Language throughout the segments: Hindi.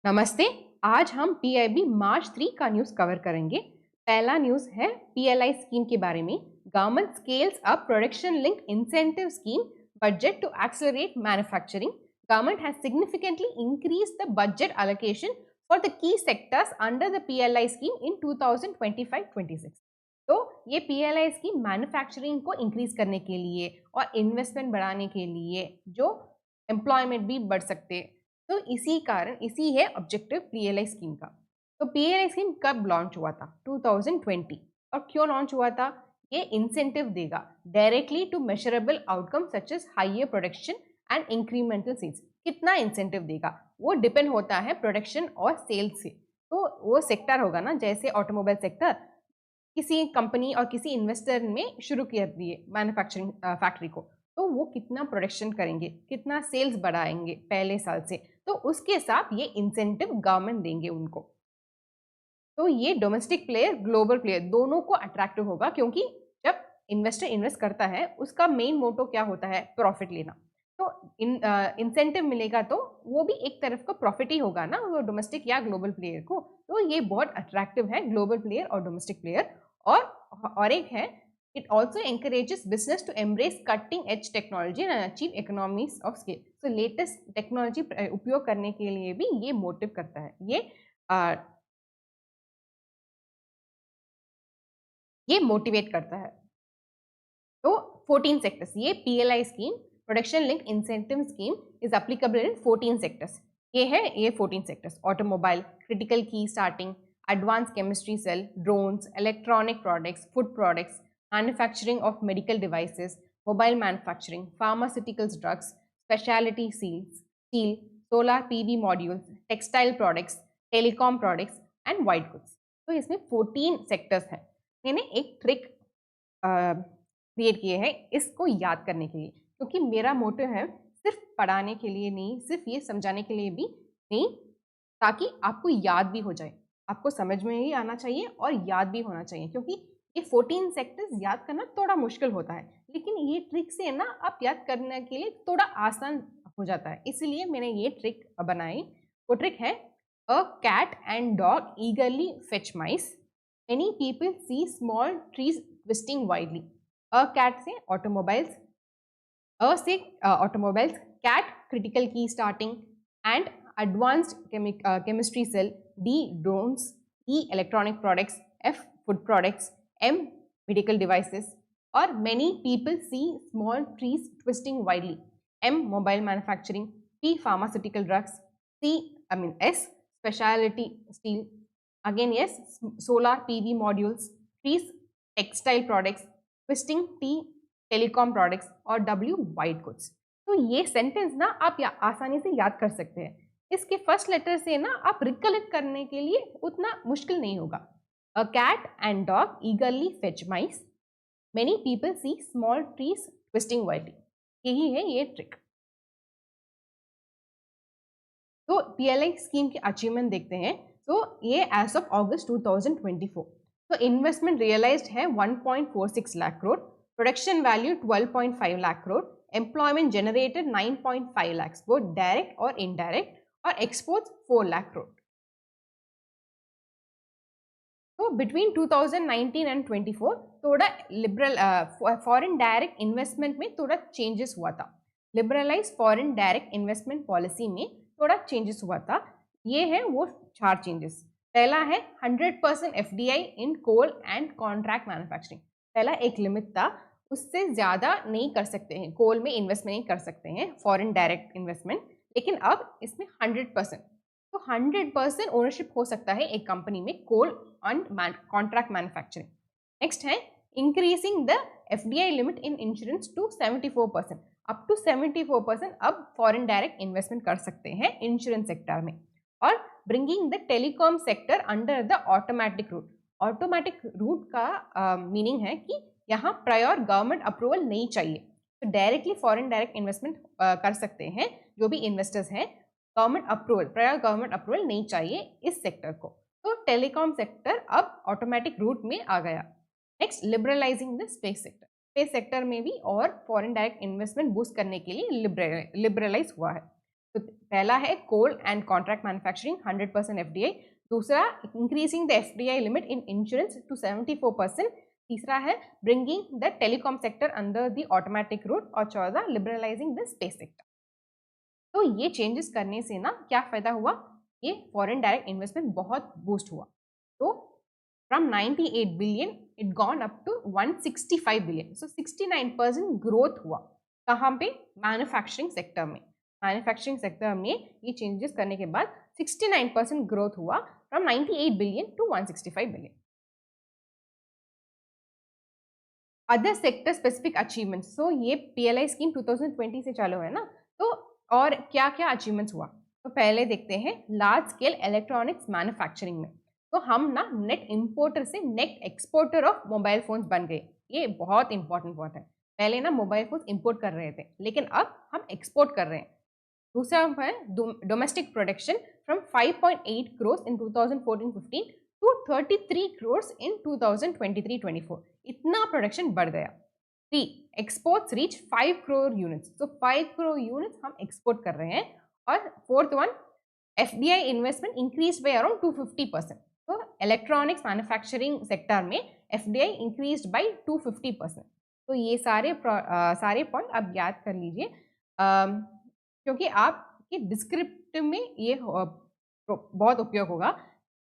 नमस्ते। आज हम पीआईबी मार्च 3 का न्यूज़ कवर करेंगे। पहला न्यूज़ है पीएलआई स्कीम के बारे में। Government scales up production link incentive scheme budget to accelerate manufacturing. Government has significantly increased the budget allocation for the key sectors under the PLI scheme in 2025-26. तो ये पीएलआई स्कीम मैन्युफैक्चरिंग को इंक्रीज करने के लिए और इन्वेस्टमेंट बढ़ाने के लिए जो एम्प्लॉयमेंट भी बढ़ सकते, तो इसी है ऑब्जेक्टिव पीएलआई स्कीम का। तो पीएलआई स्कीम कब लॉन्च हुआ था? 2020। और क्यों लॉन्च हुआ था? ये इंसेंटिव देगा directly to measurable outcome such as higher production and incremental sales. कितना इंसेंटिव देगा वो डिपेंड होता है प्रोडक्शन और सेल्स से। तो वो सेक्टर होगा ना, जैसे ऑटोमोबाइल सेक्टर, किसी कंपनी और किसी इन्वेस्टर ने शुरू कर दिए मैन्युफैक्चरिंग फैक्ट्री को, तो वो कितना प्रोडक्शन करेंगे, कितना सेल्स बढ़ाएंगे पहले साल से, तो उसके साथ ये इंसेंटिव गवर्नमेंट देंगे उनको। तो ये डोमेस्टिक प्लेयर, ग्लोबल प्लेयर दोनों को अट्रैक्टिव होगा, क्योंकि जब इन्वेस्टर इन्वेस्ट करता है उसका मेन मोटो क्या होता है? प्रॉफिट लेना। तो इंसेंटिव मिलेगा तो वो भी एक तरफ का प्रॉफिट ही होगा ना, वो डोमेस्टिक या ग्लोबल प्लेयर को। तो ये बहुत अट्रैक्टिव है, ग्लोबल प्लेयर और डोमेस्टिक प्लेयर। और एक है, it also encourages business to embrace cutting edge technology and achieve economies of scale. So latest technology उपयोग करने के लिए भी ये मोटिव करता है, ये मोटिवेट करता है। तो 14 सेक्टर्स, ये PLI scheme production link incentive scheme is applicable in 14 sectors. ये 14 sectors: automobile, critical key starting, advance chemistry cell, drones, electronic products, food products, manufacturing of medical devices, mobile manufacturing, pharmaceuticals drugs, specialty steel, solar PV modules, textile products, telecom products and white goods. तो इसमें 14 सेक्टर्स हैं। मैंने एक ट्रिक क्रिएट किए हैं इसको याद करने के लिए, क्योंकि मेरा मोटिव है सिर्फ पढ़ाने के लिए नहीं, सिर्फ ये समझाने के लिए भी नहीं, ताकि आपको याद भी हो जाए। आपको समझ में ही आना चाहिए और याद भी होना चाहिए, क्योंकि ये 14 सेक्टर्स याद करना थोड़ा मुश्किल होता है, लेकिन ये ट्रिक से ना आप याद करने के लिए थोड़ा आसान हो जाता है। इसलिए मैंने ये ट्रिक बनाई। वो ट्रिक है: a cat and dog eagerly fetch mice, many people see small trees twisting widely. A cat से automobiles, cat critical key starting and advanced chemistry cell, D drones, E electronic products, F food products, M medical devices, or many people see small trees twisting widely, M mobile manufacturing, P pharmaceutical drugs, S specialty steel, again yes, solar PV modules, trees textile products, twisting, T telecom products और W white goods। तो ये सेंटेंस ना आप आसानी से याद कर सकते हैं। इसके फर्स्ट लेटर से ना आप रिकलेक्ट करने के लिए उतना मुश्किल नहीं होगा। A cat and dog eagerly fetch mice, many people see small trees twisting widely. यही है ये ट्रिक। तो पीएलआई स्कीम की अचीवमेंट देखते हैं। तो ये एज ऑफ अगस्त 2024, तो इन्वेस्टमेंट रियलाइज्ड है 1.46 lakh crore, production value 12.5 lakh crore, employment generated 9.5 lakh, both direct और इनडायरेक्ट, और एक्सपोर्ट्स 4 लाख करोड़। तो बिटवीन 2019 एंड 24 थोड़ा लिबरल फॉरेन डायरेक्ट इन्वेस्टमेंट में थोड़ा चेंजेस हुआ था। Liberalise foreign direct investment policy में थोड़ा चेंजेस हुआ था। ये है वो 4 चेंजेस। पहला है 100% FDI in coal and contract manufacturing. पहला एक लिमिट था, उससे ज़्यादा नहीं कर सकते हैं, कोल में इन्वेस्टमेंट नहीं कर सकते हैं फॉरेन डायरेक्ट इन्वेस्टमेंट, लेकिन अब इसमें 100%, तो 100% ओनरशिप हो सकता है एक कंपनी में coal and contract manufacturing. Next है increasing the FDI limit in insurance to 74%, up to 74% अब फॉरेन डायरेक्ट इन्वेस्टमेंट कर सकते हैं इंश्योरेंस सेक्टर में। और bringing the telecom sector under the automatic root. Automatic route का मीनिंग है कि यहाँ प्रायर गवर्नमेंट अप्रूवल नहीं चाहिए, तो डायरेक्टली फॉरेन डायरेक्ट इन्वेस्टमेंट कर सकते हैं जो भी इन्वेस्टर्स हैं। Government approval, prior government approval नहीं चाहिए इस सेक्टर को। तो टेलीकॉम सेक्टर अब ऑटोमेटिक रूट में आ गया। Next, liberalising the space sector. Space sector में भी और फॉरेन डायरेक्ट इन्वेस्टमेंट बूस्ट करने के लिए लिबरलाइज हुआ है। तो पहला है coal and contract manufacturing 100% FDI, दूसरा increasing the FDI limit in insurance to 74%, तीसरा है bringing the telecom sector under the automatic route, और चौथा लिबरलाइजिंग द स्पेस सेक्टर। तो ये चेंजेस करने से ना क्या फायदा हुआ, ये फॉरेन डायरेक्ट इन्वेस्टमेंट बहुत बूस्ट हुआ। तो from 98 billion it gone up to 165 billion, so 69% growth हुआ। कहाँ पे? मैन्युफैक्चरिंग सेक्टर में। मैन्युफैक्चरिंग सेक्टर में ये चेंजेस करने के बाद 69% ग्रोथ हुआ from 98 billion to 165 billion. Other sector specific achievements, so ये पीएलआई स्कीम 2020 से चालू है ना, तो और क्या क्या अचीवमेंट्स हुआ। तो पहले देखते हैं लार्ज स्केल इलेक्ट्रॉनिक्स मैन्युफैक्चरिंग में। तो हम ना नेट इंपोर्टर से net exporter of mobile phones बन गए। ये बहुत इंपॉर्टेंट बात है। पहले ना मोबाइल फोन्स इंपोर्ट कर रहे थे, लेकिन अब हम एक्सपोर्ट कर रहे हैं। दूसरा है domestic production from 5.8 crore in 2014-15 to 33 crore in 2023-24, इतना प्रोडक्शन बढ़ गया। 3 एक्सपोर्ट्स रीच 5 करोड़ यूनिट्स, तो 5 करोड़ यूनिट्स हम एक्सपोर्ट कर रहे हैं। और fourth one FDI investment increase by around 250%, तो इलेक्ट्रॉनिक्स मैन्युफैक्चरिंग सेक्टर में एफडीआई इंक्रीज बाय 250%। तो ये सारे पॉइंट आप याद कर लीजिए, क्योंकि आपके डिस्क्रिप्टिव में ये बहुत उपयोग होगा।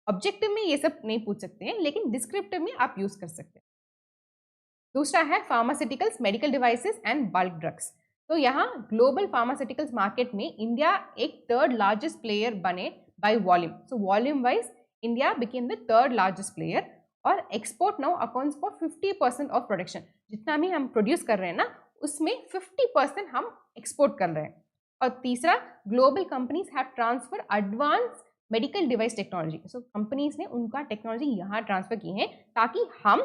ऑब्जेक्टिव में ये सब नहीं पूछ सकते हैं, लेकिन डिस्क्रिप्टिव में आप यूज कर सकते हैं। दूसरा है pharmaceuticals, medical devices and bulk drugs. तो यहाँ ग्लोबल फार्मास्यूटिकल्स मार्केट में इंडिया एक थर्ड लार्जेस्ट प्लेयर बने by volume. So volume wise India became the third largest player, और export now accounts for 50% of production. जितना भी हम प्रोड्यूस कर रहे हैं ना, उसमें 50% हम एक्सपोर्ट कर रहे हैं। और तीसरा, global companies have transfer advance medical device technology. So companies ने उनका टेक्नोलॉजी यहाँ ट्रांसफर की है, ताकि हम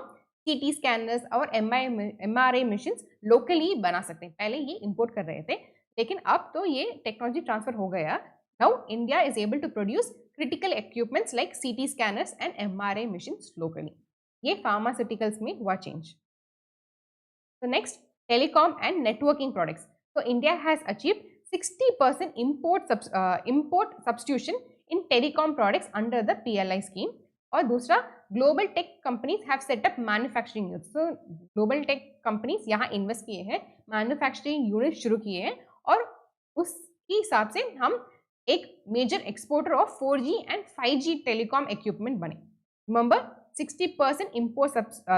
सीटी स्कैनर्स और एमआरआई मशीन लोकली बना सकते हैं। पहले ये इंपोर्ट कर रहे थे, लेकिन अब तो ये टेक्नोलॉजी ट्रांसफर हो गया। Now India is able to produce critical equipments like CT scanners and MRI machine locally. ये फार्मास्यूटिकल्स में हुआ change. So next, telecom and networking products. So India has achieved 60% import substitution in telecom products under the PLI scheme. और दूसरा, global tech companies have setup manufacturing units. तो ग्लोबल टेक कंपनीज यहाँ इन्वेस्ट किए हैं, मैन्युफैक्चरिंग यूनिट शुरू किए हैं, और उसके हिसाब से हम एक major exporter of 4G and 5G telecom equipment बने। Remember, 60% import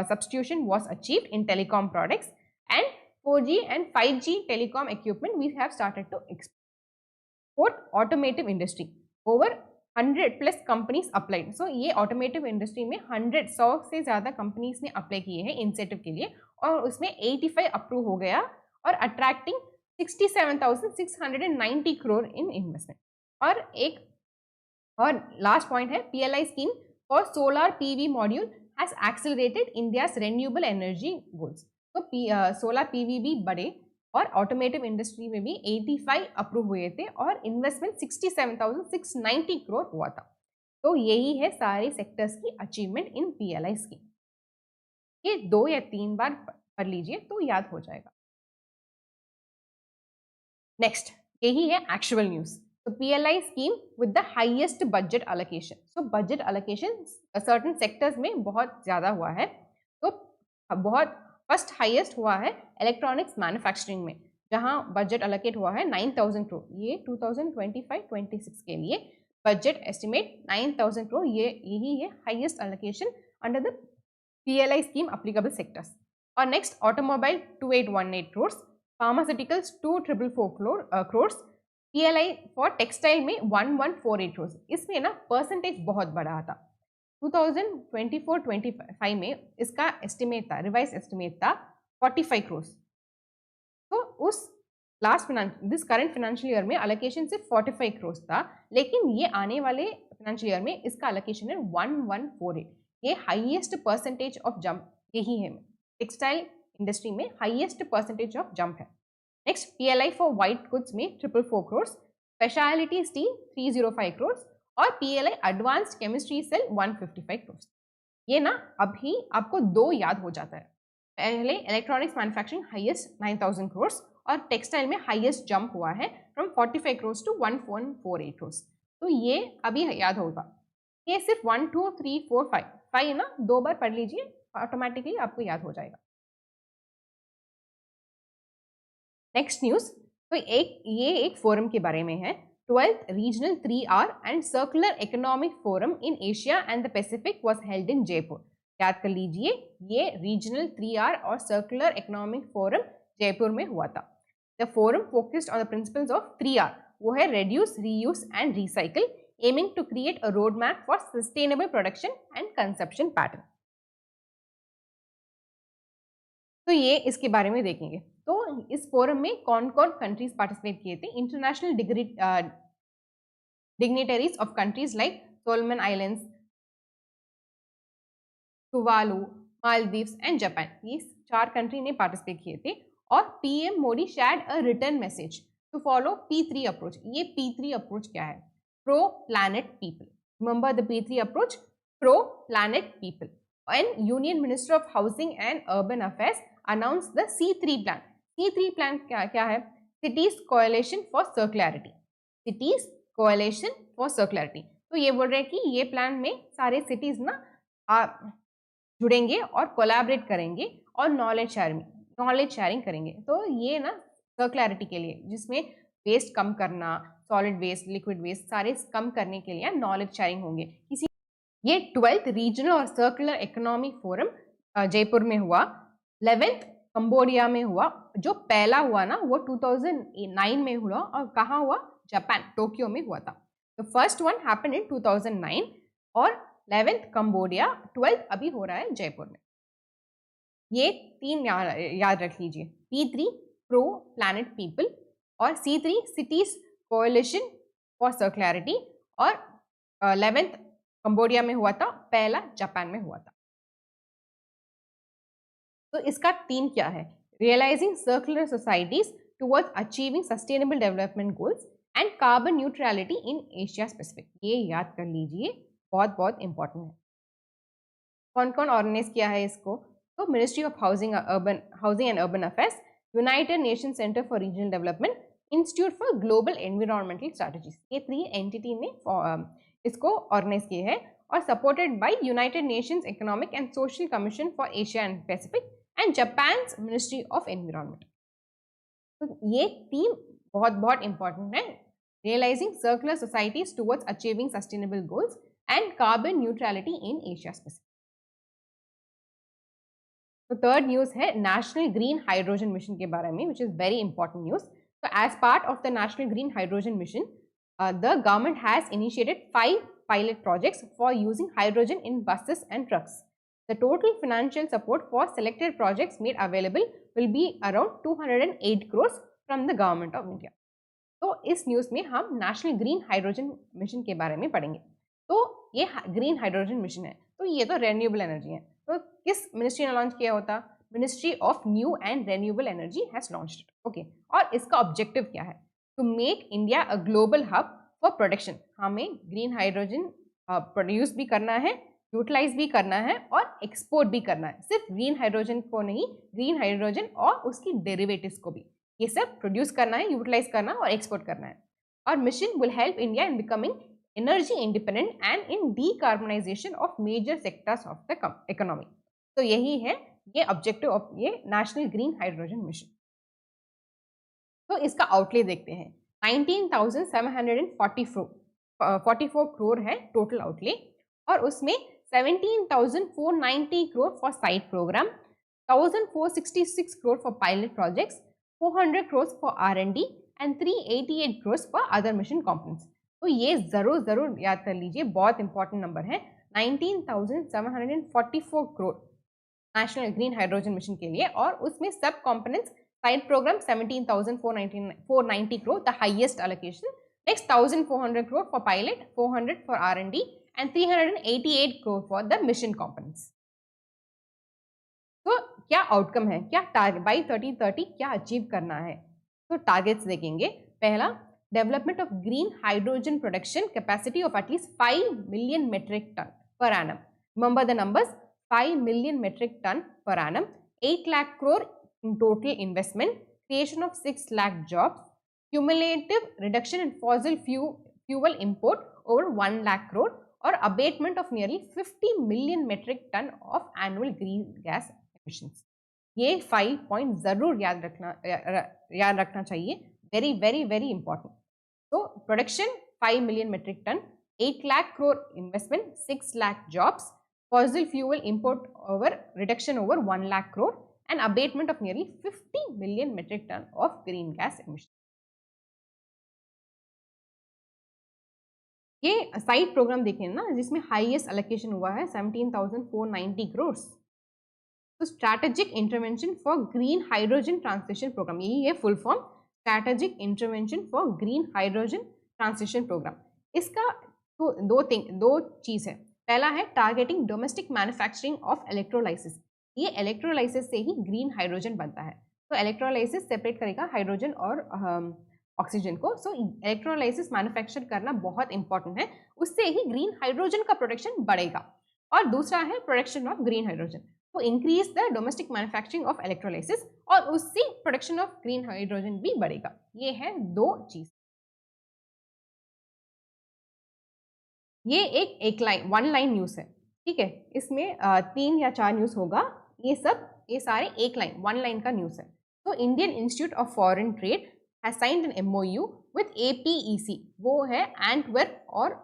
substitution was achieved in telecom products, and 4G and 5G telecom equipment we have started to export. Automotive industry, over 100 plus companies applied. So ये automotive industry में 100 से ज़्यादा companies ने अप्लाई किए हैं इंसेंटिव के लिए, और उसमें 85 अप्रूव हो गया, और अट्रैक्टिंग 67,690 करोड़ इन इन्वेस्टमेंट। और एक और लास्ट पॉइंट है, PLI scheme for solar PV module has accelerated India's renewable energy goals. तो सोलर PV भी बढ़े, और ऑटोमेटिव इंडस्ट्री में भी 85 अप्रूव हुए थे, और इन्वेस्टमेंट 67,690 करोड़ हुआ था। तो यही है सारे सेक्टर्स की अचीवमेंट इन पीएलआई स्कीम। ये 2 या 3 बार पढ़ लीजिए तो याद हो जाएगा। नेक्स्ट, यही है actual news. So PLI scheme with the highest budget allocation. So budget allocation certain sectors में बहुत ज़्यादा हुआ है। तो बहुत फर्स्ट हाईएस्ट हुआ है इलेक्ट्रॉनिक्स मैन्युफैक्चरिंग में, जहाँ बजट अलोकेट हुआ है 9,000 करोड़। ये 2025-26 के लिए बजट एस्टिमेट 9,000 करोड़, यही है highest allocation under the PLI scheme applicable sectors. और next, automobile 2818 crore, pharmaceuticals 2444 crore, PLI for textile में 1148 करोड़। इसमें ना परसेंटेज बहुत बड़ा था। 2024-25 में इसका एस्टिमेट था, रिवाइज एस्टिमेट था 45 करोड़। तो उस दिस करंट फाइनेंशियल ईयर में अलोकेशन सिर्फ 45 करोड़ था, लेकिन ये आने वाले फाइनेंशियल ईयर में इसका अलोकेशन है 1148। ये हाईएस्ट परसेंटेज ऑफ जंप यही है, टेक्सटाइल इंडस्ट्री में हाईएस्ट परसेंटेज ऑफ जंप है। Next, PLI for white goods में 444 करोड़, स्पेशलिटी स्टील 305 करोड़, और PLI advanced chemistry cell 155 crore. ये ना अभी आपको 2 याद हो जाता है। पहले इलेक्ट्रॉनिक्स मैन्युफैक्चरिंग हाईएस्ट 9,000 करोड़, और टेक्सटाइल में हाईएस्ट जंप हुआ है फ्रॉम 45 crores to 1148 crores। तो ये अभी याद होगा, ये सिर्फ 1 2 3 4 5 5 ना, 2 बार पढ़ लीजिए, ऑटोमेटिकली आपको याद हो जाएगा। नेक्स्ट न्यूज, तो एक फोरम के बारे में है, 12th regional 3R and circular economic forum in Asia and the Pacific was held in Jaipur. याद कर लीजिए, ये रीजनल 3R और सर्कुलर इकोनॉमिक फोरम जयपुर में हुआ था। The forum focused on the principles of 3R, वो है reduce, reuse and recycle, aiming to create a road map for sustainable production and consumption pattern. तो ये इसके बारे में देखेंगे। तो इस फोरम में कौन कौन कंट्रीज पार्टिसिपेट किए थे? International dignitaries of countries like Solomon Islands, Tuvalu, Maldives and Japan, ये 4 कंट्री ने पार्टिसिपेट किए थे। और PM Modi shared a written message to follow P3 approach. ये P3 अप्रोच क्या है? Pro planet people. Remember the P3 approach, pro planet people. And union minister of housing and urban affairs announce the C3 plan. C3 plan क्या है? Cities coalition for circularity, cities coalition for सर्कुलरिटी। तो ये बोल रहे हैं कि ये प्लान में सारे सिटीज ना जुड़ेंगे और कोलैबोरेट करेंगे और नॉलेज शेयरिंग करेंगे। तो ये ना सर्कुलरिटी के लिए, जिसमें वेस्ट कम करना, सॉलिड वेस्ट, लिक्विड वेस्ट सारे कम करने के लिए नॉलेज शेयरिंग होंगे। ये 12th रीजनल और सर्कुलर इकोनॉमिक फोरम जयपुर में हुआ। 11th कंबोडिया में हुआ। जो पहला हुआ ना वो 2009 में हुआ, और कहाँ हुआ? जापान, टोक्यो में हुआ था। तो फर्स्ट वन हैपेंड इन 2009 और 11th कंबोडिया, 12th अभी हो रहा है जयपुर में। ये 3 याद रख लीजिए, P3 प्रो प्लैनेट पीपल, और C3 सिटीज कोएलिशन फॉर सर्कुलरिटी, और 11th कंबोडिया में हुआ था, पहला जापान में हुआ था। तो इसका थीम क्या है? Realising circular societies towards achieving sustainable development goals and carbon neutrality in Asia Pacific. ये याद कर लीजिए, बहुत बहुत इंपॉर्टेंट है। कौन कौन ऑर्गेनाइज किया है इसको? तो ministry of housing and urban affairs, United Nation centre for regional development, institute for global environmental strategies, ये 3 एंटिटी ने इसको ऑर्गेनाइज किए हैं, और supported by United Nations economic and social commission for Asia and Pacific and Japan's ministry of environment. तो ये 3 बहुत बहुत इंपॉर्टेंट है, realising circular societies towards achieving sustainable goals and carbon neutrality in Asia Pacific. तो थर्ड न्यूज है नेशनल ग्रीन हाइड्रोजन मिशन के बारे में, which is very important news. So as part of the National Green Hydrogen Mission, the government has initiated 5 pilot projects for using hydrogen in buses and trucks. The total financial support for selected projects made available will be around 208 crores from the government of India. तो इस न्यूज में हम नेशनल ग्रीन हाइड्रोजन मिशन के बारे में पढ़ेंगे। तो ये ग्रीन हाइड्रोजन मिशन है, तो ये तो रेन्यूएबल एनर्जी है। तो किस मिनिस्ट्री ने लॉन्च किया होता? Ministry of new and renewable energy has launched it. Okay, और इसका ऑब्जेक्टिव क्या है? To make India a global hub for production. हमें ग्रीन हाइड्रोजन प्रोड्यूस भी करना है, यूटिलाइज भी करना है और एक्सपोर्ट भी करना है। सिर्फ ग्रीन हाइड्रोजन को नहीं, ग्रीन हाइड्रोजन और उसकी डेरिवेटिव्स को भी, ये सब प्रोड्यूस करना है, यूटिलाइज करना और एक्सपोर्ट करना है। और mission will help India in becoming energy independent and in decarbonisation of major sectors of the economy. तो यही है ये ऑब्जेक्टिव ऑफ ये नेशनल ग्रीन हाइड्रोजन मिशन। तो इसका आउटले देखते हैं, 19,744 करोड़ है टोटल आउटले, और उसमें 17,490 crore for sight programme, 1,466 crore for pilot projects, 400 crore for R&D and 388 crore for other mission components. तो ये जरूर याद कर लीजिए, बहुत इंपॉर्टेंट नंबर है, 19,744 crore national green hydrogen mission के लिए, और उसमें सब components side programme 17,490 crore, the highest allocation. Next 1,400 crore for pilot, 400 for R&D and 388 crore for the mission components. तो क्या आउटकम है, क्या टारगेट बाई 2030 क्या अचीव करना है? तो टारगेट्स देखेंगे। पहला, development of green hydrogen production capacity of at least 5 million metric tonne per annum. Remember the numbers, 5 million metric ton per annum, 8 lakh crore in total investment, creation of 6 lakh jobs, cumulative reduction in fossil fuel import over 1 lakh crore और abatement of nearly 50 million metric ton of annual greenhouse gas emissions. ये 5 पॉइंट जरूर याद रखना चाहिए, वेरी वेरी वेरी इंपॉर्टेंट. तो production 5 million metric ton, 8 lakh crore investment, 6 lakh jobs, fossil fuel import reduction over 1 lakh crore and abatement of nearly 50 million metric ton of green gas emissions. ये साइड प्रोग्राम देखें ना, जिसमें हाईएस्ट एलोकेशन हुआ है 17,490 करोड़. तो strategic intervention for green hydrogen transmission programme, यही है full form, strategic intervention for green hydrogen transmission programme. इसका तो दो चीज है. पहला है targeting domestic manufacturing of electrolysis. ये इलेक्ट्रोलाइसिस से ही ग्रीन हाइड्रोजन बनता है. तो इलेक्ट्रोलाइसिस सेपरेट करेगा हाइड्रोजन और ऑक्सीजन को. सो इलेक्ट्रोलाइसिस मैन्युफैक्चर करना बहुत इंपॉर्टेंट है, उससे ही ग्रीन हाइड्रोजन का प्रोडक्शन बढ़ेगा. और दूसरा है प्रोडक्शन ऑफ ग्रीन हाइड्रोजन, तो increase the domestic manufacturing of electrolysis और उससे प्रोडक्शन ऑफ ग्रीन हाइड्रोजन भी बढ़ेगा. ये है दो चीज. ये एक लाइन, वन लाइन न्यूज है, ठीक है. इसमें 3 या 4 न्यूज होगा. ये सारे एक लाइन, वन लाइन का न्यूज है. तो Indian institute of foreign trade has signed an MOU with APEC, वो है एंटवर्प और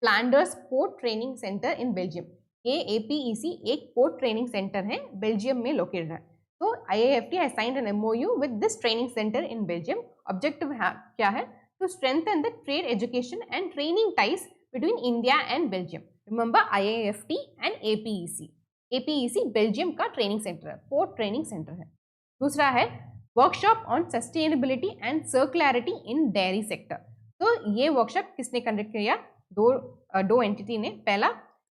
Flanders port training centre in Belgium. ये APEC एक पोर्ट ट्रेनिंग सेंटर है, बेल्जियम में लोकेटेड है. तो IIFT has signed an MOU with this training center in Belgium. Objective क्या है? To strengthen the trade education and training ties between India and Belgium. Remember IIFT and APEC. APEC Belgium का ट्रेनिंग सेंटर है, पोर्ट ट्रेनिंग सेंटर है. दूसरा है workshop on sustainability and circularity in dairy sector. तो ये वर्कशॉप किसने कंडक्ट किया? दो एंटिटी ने. पहला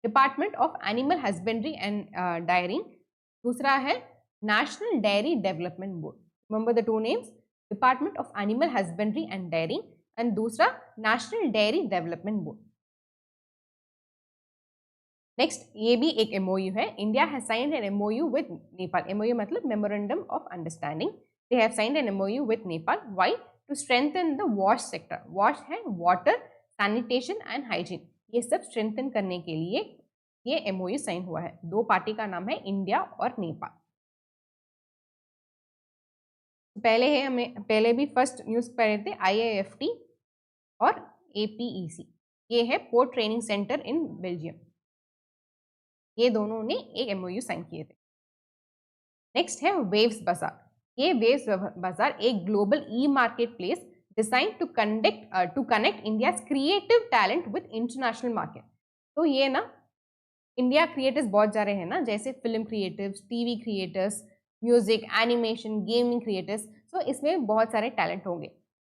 department of animal husbandry and dairying, दूसरा है national dairy development board. Remember the two names, department of animal husbandry and dairying and दूसरा national dairy development board. Next, ये भी एक MOU है. India has signed an MOU with Nepal. MOU मतलब memorandum of understanding. They have signed an MOU with Nepal. Why? To strengthen the wash sector. Wash है water, sanitation and hygiene. ये सब strengthen करने के लिए ये MOU साइन हुआ है. दो पार्टी का नाम है इंडिया और नेपाल. पहले भी फर्स्ट न्यूज पढ़े थे IIFT और APEC. ये है port training centre in Belgium. ये दोनों ने एक MOU साइन किए थे. नेक्स्ट है वेव्स बाजार. ये वेव्स बाजार एक global e marketplace design to connect India's creative talent with international market. तो ये ना इंडिया क्रिएटर्स बहुत जा रहे हैं ना, जैसे film creatives, TV creators, music, animation, gaming creators. तो इसमें बहुत सारे टैलेंट होंगे,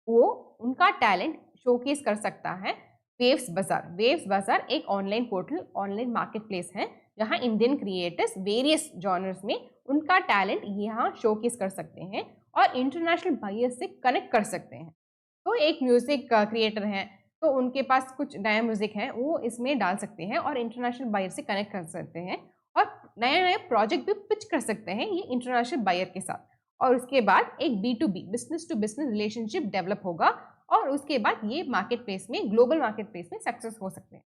वो उनका टैलेंट शोकेस कर सकता है वेव्स बाजार. वेव्स बाजार एक online portal, online market place है जहां इंडियन क्रिएटर्स वेरियस जॉनर्स में उनका टैलेंट यहाँ शोकेस कर सकते हैं और इंटरनेशनल बायर्स से कनेक्ट कर सकते हैं. तो एक म्यूजिक क्रिएटर हैं, तो उनके पास कुछ नया म्यूजिक है, वो इसमें डाल सकते हैं और इंटरनेशनल बायर से कनेक्ट कर सकते हैं और नए नए प्रोजेक्ट भी पिच कर सकते हैं ये इंटरनेशनल बायर के साथ. और उसके बाद एक B2B, business to business relationship develop होगा और उसके बाद ये मार्केट प्लेस में, ग्लोबल मार्केट प्लेस में सक्सेस हो सकते हैं.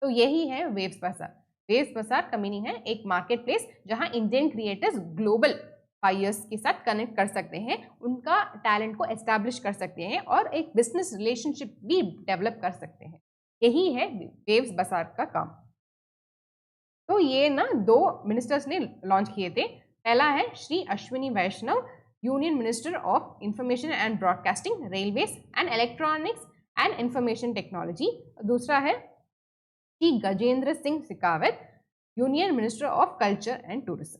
तो यही है वेव्स बाजार. वेव्स बाजार का मीनिंग है एक मार्केट प्लेस जहां इंडियन क्रिएटर्स ग्लोबल बायर्स के साथ कनेक्ट कर सकते हैं, उनका टैलेंट को एस्टैब्लिश कर सकते हैं और एक बिजनेस रिलेशनशिप भी डेवलप कर सकते हैं. यही है वेव्स बाजार का काम. तो ये ना 2 मिनिस्टर्स ने लॉन्च किए थे. पहला है Shri Ashwini Vaishnaw, union minister of information and broadcasting, railways and electronics and information technology. दूसरा है Shri Gajendra Singh Shekhawat, union minister of culture and tourism.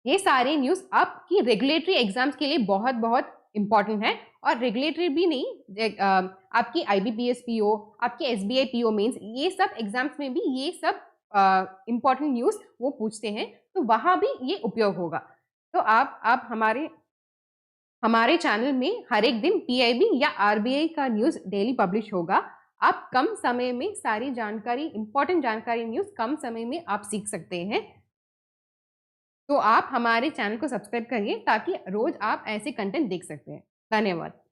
ये सारे न्यूज आपकी रेगुलेटरी एग्जाम्स के लिए बहुत बहुत इंपॉर्टेंट है. और रेगुलेटरी भी नहीं, आपकी IBPS PO, आपके SBI PO मेंस, ये सब एग्जाम्स में भी ये सब इंपॉर्टेंट न्यूज वो पूछते हैं, तो वहां भी ये उपयोग होगा. तो आप हमारे चैनल में हर एक दिन PIB या RBI का न्यूज डेली पब्लिश होगा. आप कम समय में सारी जानकारी, इंपॉर्टेंट जानकारी न्यूज कम समय में आप सीख सकते हैं. तो आप हमारे चैनल को सब्सक्राइब करिए ताकि रोज आप ऐसे कंटेंट देख सकते हैं। धन्यवाद।